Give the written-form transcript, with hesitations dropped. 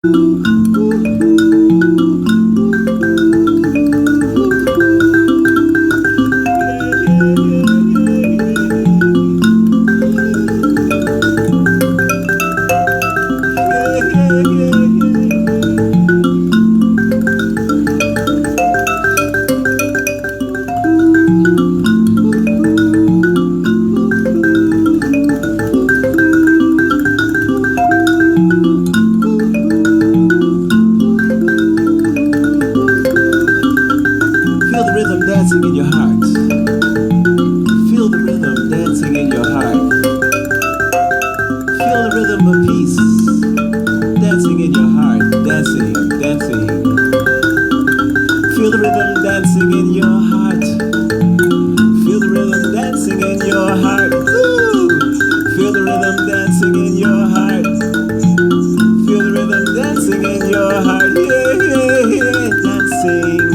Feel the rhythm dancing in your heart. Feel the rhythm dancing in your heart. Feel the rhythm of peace dancing in your heart. Dancing, dancing. Feel the rhythm dancing in your heart. Feel the rhythm dancing in your heart. Woo! Feel the rhythm dancing in your heart. Feel the rhythm dancing in your heart. Yeah, yeah, yeah. Dancing.